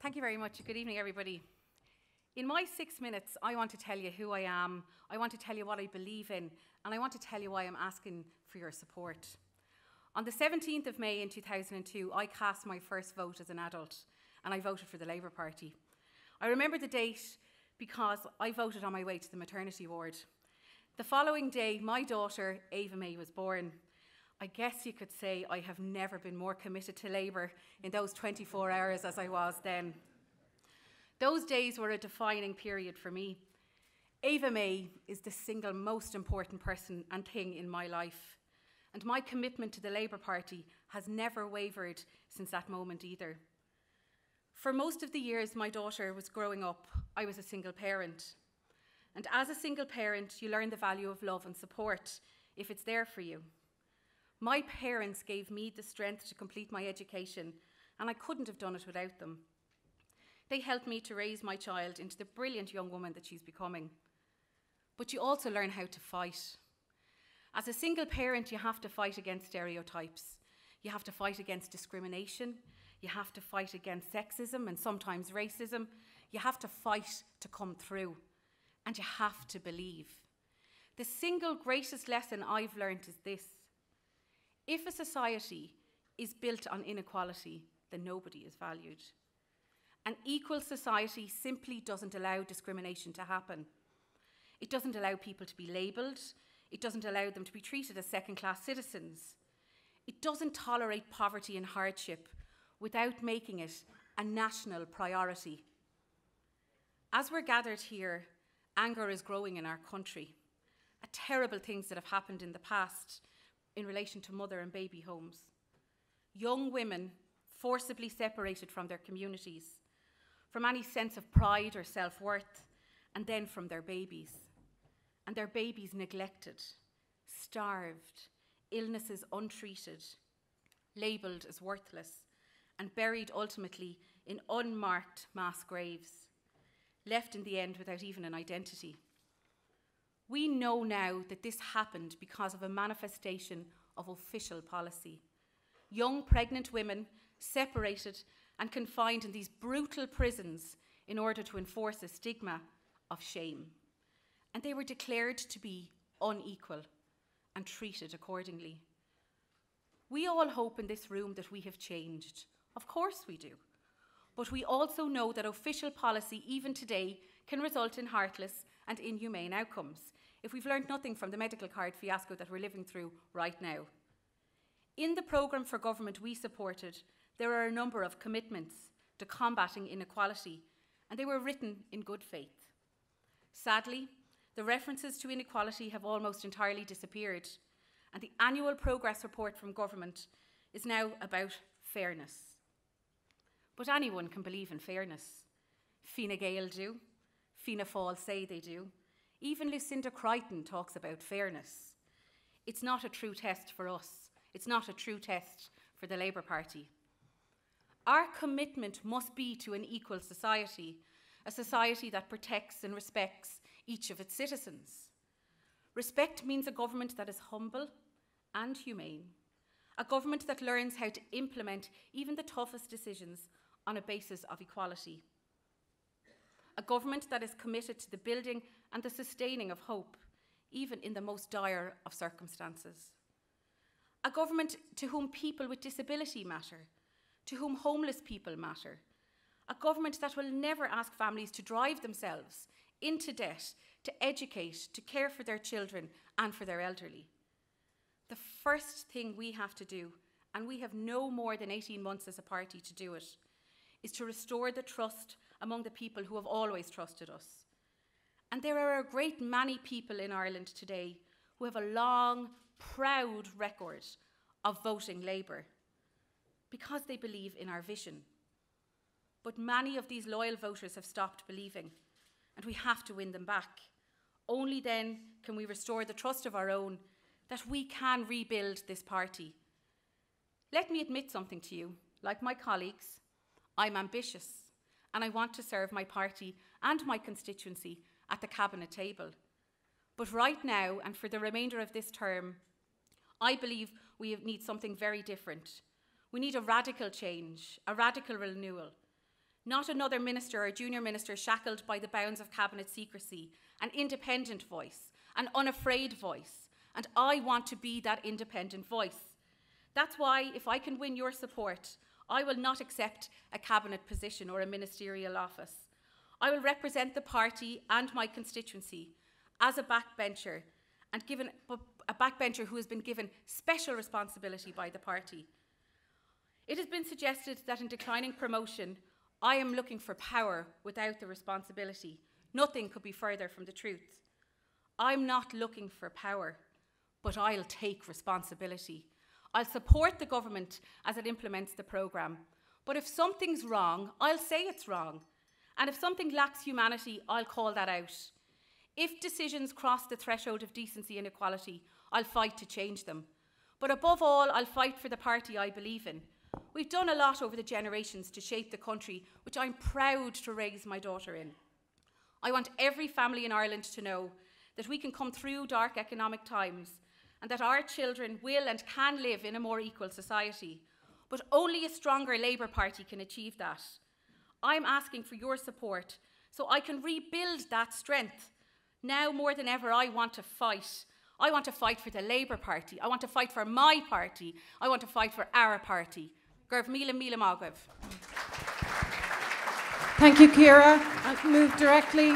Thank you very much. Good evening, everybody. In my 6 minutes, I want to tell you who I am, I want to tell you what I believe in, and I want to tell you why I'm asking for your support. On the 17th of May in 2002, I cast my first vote as an adult, and I voted for the Labour Party. I remember the date because I voted on my way to the maternity ward. The following day, my daughter, Ava May, was born. I guess you could say I have never been more committed to Labour in those 24 hours as I was then. Those days were a defining period for me. Ava May is the single most important person and thing in my life, and my commitment to the Labour Party has never wavered since that moment either. For most of the years my daughter was growing up, I was a single parent. And as a single parent, you learn the value of love and support if it's there for you. My parents gave me the strength to complete my education, and I couldn't have done it without them. They helped me to raise my child into the brilliant young woman that she's becoming. But you also learn how to fight. As a single parent, you have to fight against stereotypes. You have to fight against discrimination. You have to fight against sexism and sometimes racism. You have to fight to come through. And you have to believe. The single greatest lesson I've learned is this: if a society is built on inequality, then nobody is valued. An equal society simply doesn't allow discrimination to happen. It doesn't allow people to be labelled. It doesn't allow them to be treated as second-class citizens. It doesn't tolerate poverty and hardship without making it a national priority. As we're gathered here, anger is growing in our country at terrible things that have happened in the past in relation to mother and baby homes. Young women forcibly separated from their communities, from any sense of pride or self-worth, and then from their babies. And their babies neglected, starved, illnesses untreated, labelled as worthless, and buried ultimately in unmarked mass graves, left in the end without even an identity. We know now that this happened because of a manifestation of official policy. Young pregnant women separated and confined in these brutal prisons in order to enforce a stigma of shame. And they were declared to be unequal and treated accordingly. We all hope in this room that we have changed. Of course we do. But we also know that official policy, even today, can result in heartless and inhumane outcomes if we've learned nothing from the medical card fiasco that we're living through right now. In the programme for government we supported, there are a number of commitments to combating inequality, and they were written in good faith. Sadly, the references to inequality have almost entirely disappeared, and the annual progress report from government is now about fairness. But anyone can believe in fairness. Fine Gael do, Fianna Fáil say they do. Even Lucinda Crichton talks about fairness. It's not a true test for us. It's not a true test for the Labour Party. Our commitment must be to an equal society, a society that protects and respects each of its citizens. Respect means a government that is humble and humane, a government that learns how to implement even the toughest decisions on a basis of equality, a government that is committed to the building and the sustaining of hope, even in the most dire of circumstances, a government to whom people with disability matter, to whom homeless people matter, a government that will never ask families to drive themselves into debt, to educate, to care for their children and for their elderly. The first thing we have to do, and we have no more than 18 months as a party to do it, is to restore the trust among the people who have always trusted us. And there are a great many people in Ireland today who have a long, proud record of voting Labour because they believe in our vision. But many of these loyal voters have stopped believing, and we have to win them back. Only then can we restore the trust of our own that we can rebuild this party. Let me admit something to you. Like my colleagues, I'm ambitious, and I want to serve my party and my constituency at the cabinet table. But right now, and for the remainder of this term, I believe we need something very different. We need a radical change, a radical renewal. not another minister or junior minister shackled by the bounds of cabinet secrecy, an independent voice, an unafraid voice, and I want to be that independent voice. That's why, if I can win your support, I will not accept a cabinet position or a ministerial office. I will represent the party and my constituency as a backbencher, and given a backbencher who has been given special responsibility by the party. It has been suggested that in declining promotion, I am looking for power without the responsibility. Nothing could be further from the truth. I'm not looking for power, but I'll take responsibility. I'll support the government as it implements the programme. But if something's wrong, I'll say it's wrong. And if something lacks humanity, I'll call that out. If decisions cross the threshold of decency and equality, I'll fight to change them. But above all, I'll fight for the party I believe in. We've done a lot over the generations to shape the country, which I'm proud to raise my daughter in. I want every family in Ireland to know that we can come through dark economic times and that our children will and can live in a more equal society. But only a stronger Labour Party can achieve that. I'm asking for your support so I can rebuild that strength. Now more than ever, I want to fight. I want to fight for the Labour Party. I want to fight for my party. I want to fight for our party. Gurv Mila Mila Magov. Thank you, Ciara. I'll move directly